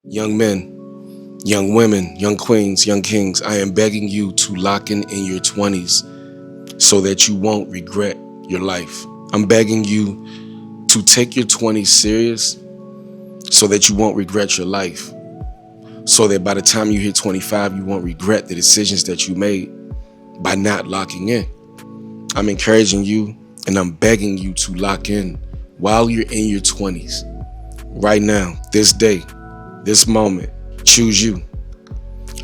Young men, young women, young queens, young kings, I am begging you to lock in your 20s so that you won't regret your life. I'm begging you to take your 20s serious so that you won't regret your life. So that by the time you hit 25, you won't regret the decisions that you made by not locking in. I'm encouraging you and I'm begging you to lock in while you're in your 20s. Right now, this day, this moment, choose you.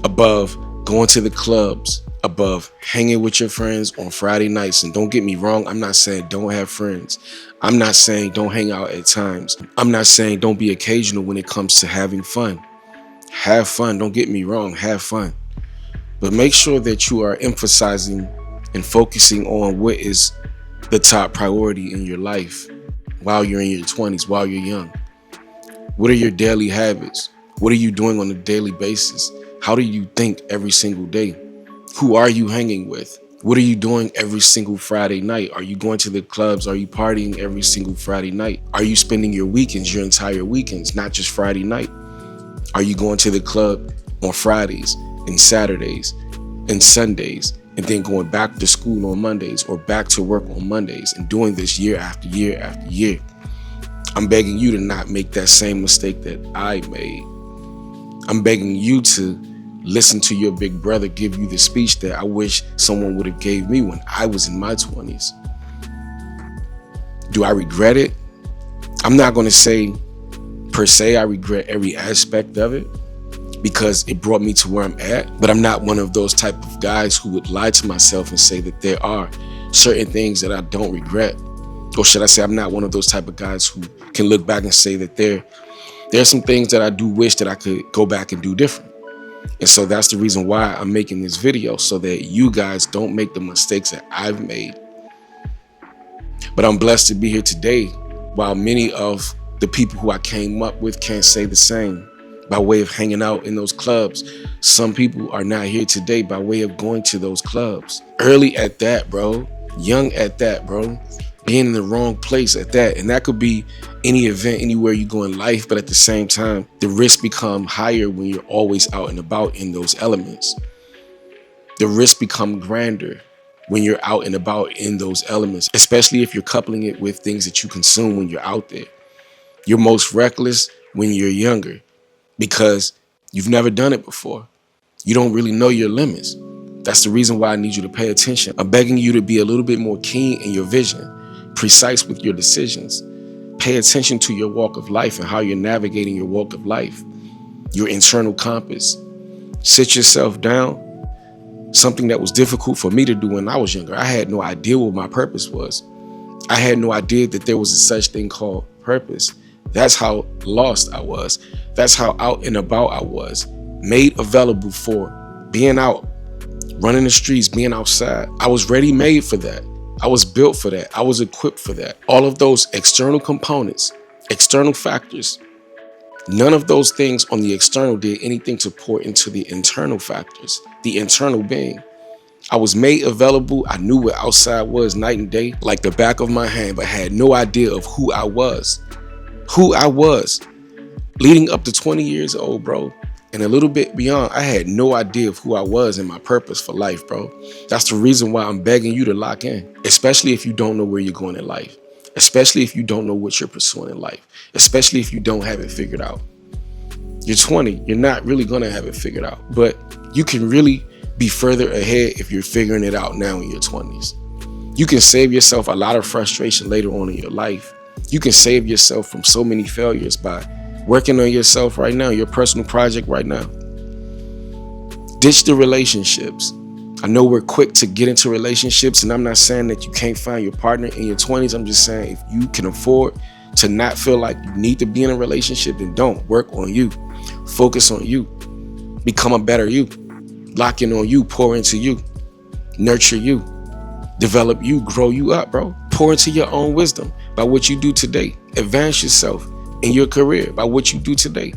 Above going to the clubs, above hanging with your friends on Friday nights. And don't get me wrong, I'm not saying don't have friends. I'm not saying don't hang out at times. I'm not saying don't be occasional when it comes to having fun. Have fun, don't get me wrong, have fun. But make sure that you are emphasizing and focusing on what is the top priority in your life while you're in your 20s, while you're young. What are your daily habits? What are you doing on a daily basis? How do you think every single day? Who are you hanging with? What are you doing every single Friday night? Are you going to the clubs? Are you partying every single Friday night? Are you spending your weekends, your entire weekends, not just Friday night? Are you going to the club on Fridays and Saturdays and Sundays and then going back to school on Mondays or back to work on Mondays and doing this year after year after year? I'm begging you to not make that same mistake that I made. I'm begging you to listen to your big brother give you the speech that I wish someone would have gave me when I was in my 20s. Do I regret it? I'm not going to say per se I regret every aspect of it because it brought me to where I'm at, but I'm not one of those type of guys who would lie to myself and say that there are certain things that I don't regret. Or should I say I'm not one of those type of guys who can look back and say that there are some things that I do wish that I could go back and do different. And so that's the reason why I'm making this video, so that you guys don't make the mistakes that I've made. But I'm blessed to be here today, while many of the people who I came up with can't say the same by way of hanging out in those clubs. Some people are not here today by way of going to those clubs. Early at that, bro. Young at that, bro. Being in the wrong place at that. And that could be any event, anywhere you go in life. But at the same time, the risks become higher when you're always out and about in those elements. The risks become grander when you're out and about in those elements, especially if you're coupling it with things that you consume when you're out there. You're most reckless when you're younger because you've never done it before. You don't really know your limits. That's the reason why I need you to pay attention. I'm begging you to be a little bit more keen in your vision, precise with your decisions. Pay attention to your walk of life and how you're navigating your walk of life, your internal compass. Sit yourself down. Something that was difficult for me to do when I was younger. I had no idea what my purpose was. I had no idea that there was a such thing called purpose. That's how lost I was. That's how out and about I was. Made available for being out, running the streets, being outside. I was ready made for that. I was built for that. I was equipped for that. All of those external components, external factors, none of those things on the external did anything to pour into the internal factors, the internal being. I was made available. I knew what outside was night and day, like the back of my hand, but had no idea of who I was. Who I was. Leading up to 20 years old, bro, and a little bit beyond, I had no idea of who I was and my purpose for life, bro. That's the reason why I'm begging you to lock in, especially if you don't know where you're going in life, especially if you don't know what you're pursuing in life, especially if you don't have it figured out. You're 20, you're not really gonna have it figured out, but you can really be further ahead if you're figuring it out now in your 20s. You can save yourself a lot of frustration later on in your life. You can save yourself from so many failures by working on yourself right now, your personal project right now. Ditch the relationships. I know we're quick to get into relationships, and I'm not saying that you can't find your partner in your 20s. I'm just saying if you can afford to not feel like you need to be in a relationship, then don't. Work on you. Focus on you. Become a better you. Lock in on you. Pour into you. Nurture you. Develop you. Grow you up, bro. Pour into your own wisdom by what you do today. Advance yourself in your career by what you do today.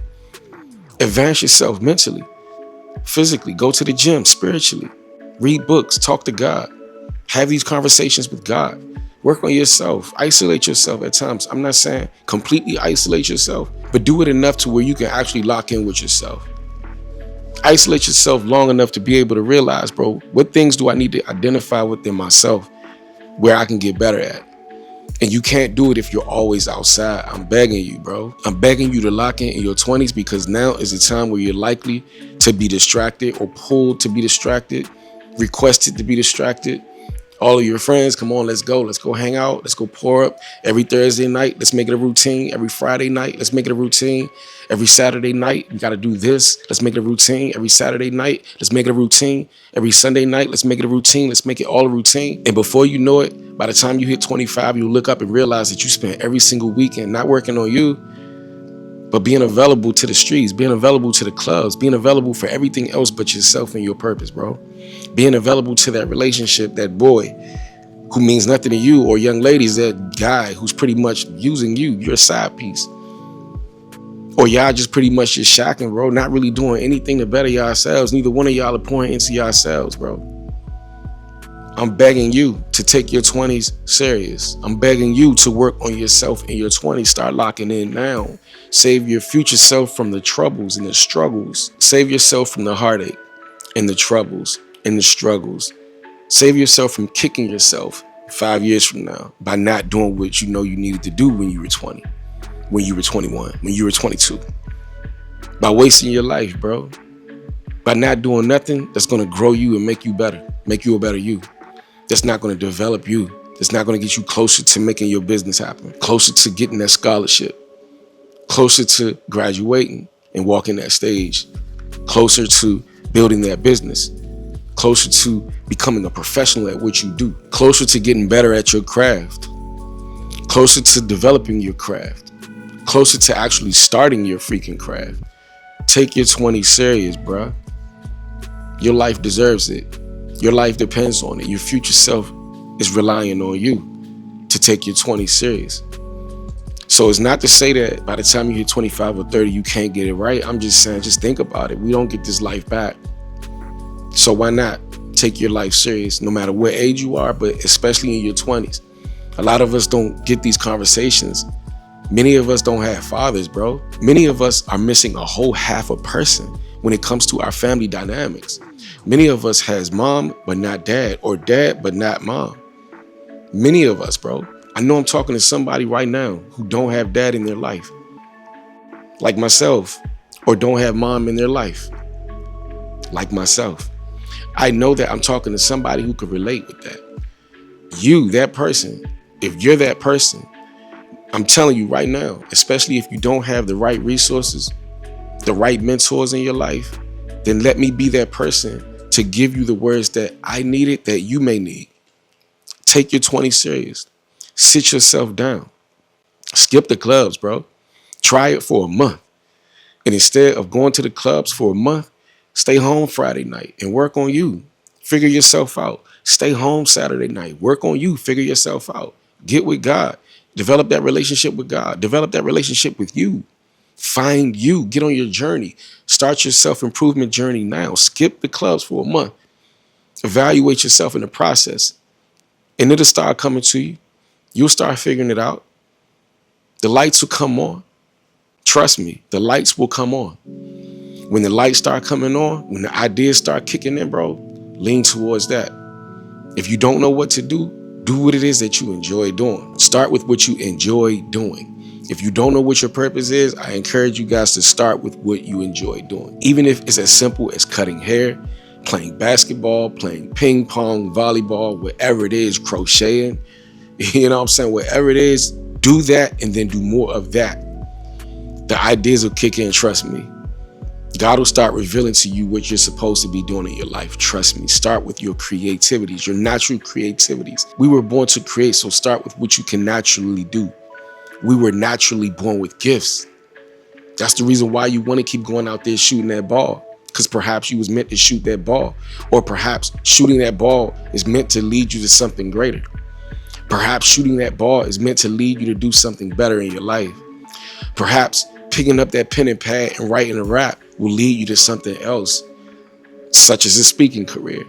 Advance yourself mentally, physically. Go to the gym, spiritually. Read books, talk to God. Have these conversations with God. Work on yourself. Isolate yourself at times. I'm not saying completely isolate yourself, but do it enough to where you can actually lock in with yourself. Isolate yourself long enough to be able to realize, bro, what things do I need to identify within myself where I can get better at? And you can't do it if you're always outside. I'm begging you, bro. I'm begging you to lock in your 20s, because now is the time where you're likely to be distracted or pulled to be distracted, requested to be distracted. All of your friends, come on, let's go hang out, let's go pour up every Thursday night. Let's make it a routine. Every Friday night, let's make it a routine. Every Saturday night, we got to do this. Let's make it a routine. Every Saturday night, let's make it a routine. Every Sunday night, let's make it a routine. Let's make it all a routine. And before you know it, by the time you hit 25, you'll look up and realize that you spent every single weekend not working on you, but being available to the streets, being available to the clubs, being available for everything else but yourself and your purpose, bro. Being available to that relationship, that boy who means nothing to you, or young ladies, that guy who's pretty much using you, your side piece. Or y'all just pretty much just shacking, bro, not really doing anything to better yourselves. Neither one of y'all are pouring into yourselves, bro. I'm begging you to take your 20s serious. I'm begging you to work on yourself in your 20s. Start locking in now. Save your future self from the troubles and the struggles. Save yourself from the heartache and the troubles and the struggles. Save yourself from kicking yourself 5 years from now by not doing what you know you needed to do when you were 20, when you were 21, when you were 22. By wasting your life, bro. By not doing nothing that's going to grow you and make you better, make you a better you. That's not going to develop you. That's not going to get you closer to making your business happen, closer to getting that scholarship, closer to graduating and walking that stage, closer to building that business, closer to becoming a professional at what you do, closer to getting better at your craft, closer to developing your craft, closer to actually starting your freaking craft. Take your 20s serious, bruh. Your life deserves it. Your life depends on it. Your future self is relying on you to take your 20s serious. So it's not to say that by the time you hit 25 or 30, you can't get it right. I'm just saying, just think about it. We don't get this life back. So why not take your life serious, no matter what age you are, but especially in your 20s. A lot of us don't get these conversations. Many of us don't have fathers, bro. Many of us are missing a whole half a person when it comes to our family dynamics. Many of us has mom, but not dad, or dad, but not mom. Many of us, bro. I know I'm talking to somebody right now who don't have dad in their life, like myself, or don't have mom in their life, like myself. I know that I'm talking to somebody who could relate with that. You, that person, if you're that person, I'm telling you right now, especially if you don't have the right resources, the right mentors in your life, then let me be that person to give you the words that I needed that you may need. Take your 20s serious. Sit yourself down. Skip the clubs, bro. Try it for a month. And instead of going to the clubs for a month, stay home Friday night and work on you. Figure yourself out. Stay home Saturday night. Work on you. Figure yourself out. Get with God. Develop that relationship with God. Develop that relationship with you. Find you. Get on your journey. Start your self-improvement journey now. Skip the clubs for a month. Evaluate yourself in the process. And it'll start coming to you. You'll start figuring it out. The lights will come on. Trust me, the lights will come on. When the lights start coming on, when the ideas start kicking in, bro, lean towards that. If you don't know what to do what it is that you enjoy doing. Start with what you enjoy doing. If you don't know what your purpose is, I encourage you guys to start with what you enjoy doing. Even if it's as simple as cutting hair, playing basketball, playing ping pong, volleyball, whatever it is, crocheting, you know what I'm saying? Whatever it is, do that and then do more of that. The ideas will kick in, trust me. God will start revealing to you what you're supposed to be doing in your life. Trust me. Start with your creativities, your natural creativities. We were born to create, so start with what you can naturally do. We were naturally born with gifts. That's the reason why you want to keep going out there shooting that ball, because perhaps you was meant to shoot that ball, or perhaps shooting that ball is meant to lead you to something greater. Perhaps shooting that ball is meant to lead you to do something better in your life. Perhaps picking up that pen and pad and writing a rap will lead you to something else, such as a speaking career,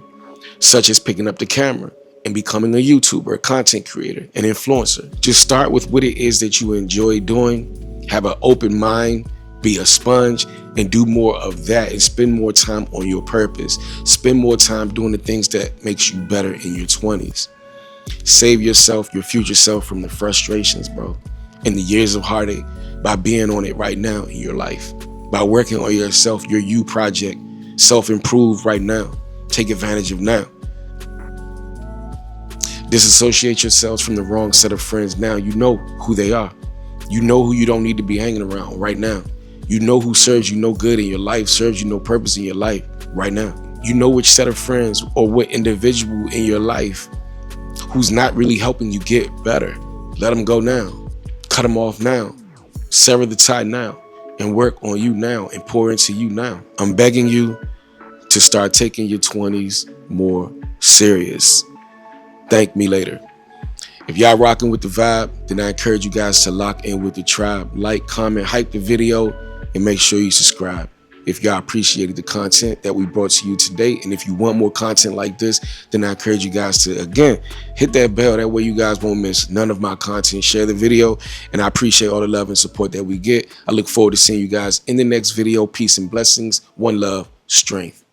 such as picking up the camera and becoming a YouTuber, a content creator, an influencer. Just start with what it is that you enjoy doing. Have an open mind, be a sponge, and do more of that, and spend more time on your purpose. Spend more time doing the things that makes you better in your 20s. Save yourself, your future self, from the frustrations, bro, and the years of heartache by being on it right now in your life. By working on yourself, your you project, self-improve right now. Take advantage of now. Disassociate yourselves from the wrong set of friends now. You know who they are. You know who you don't need to be hanging around right now. You know who serves you no good in your life, serves you no purpose in your life right now. You know which set of friends or what individual in your life who's not really helping you get better. Let them go now. Cut them off now. Sever the tie now and work on you now and pour into you now. I'm begging you to start taking your 20s more serious. Thank me later. If y'all rocking with the vibe, then I encourage you guys to lock in with the tribe. Like, comment, hype the video, and make sure you subscribe. If y'all appreciated the content that we brought to you today, and if you want more content like this, then I encourage you guys to, again, hit that bell. That way you guys won't miss none of my content. Share the video, and I appreciate all the love and support that we get. I look forward to seeing you guys in the next video. Peace and blessings. One love, strength.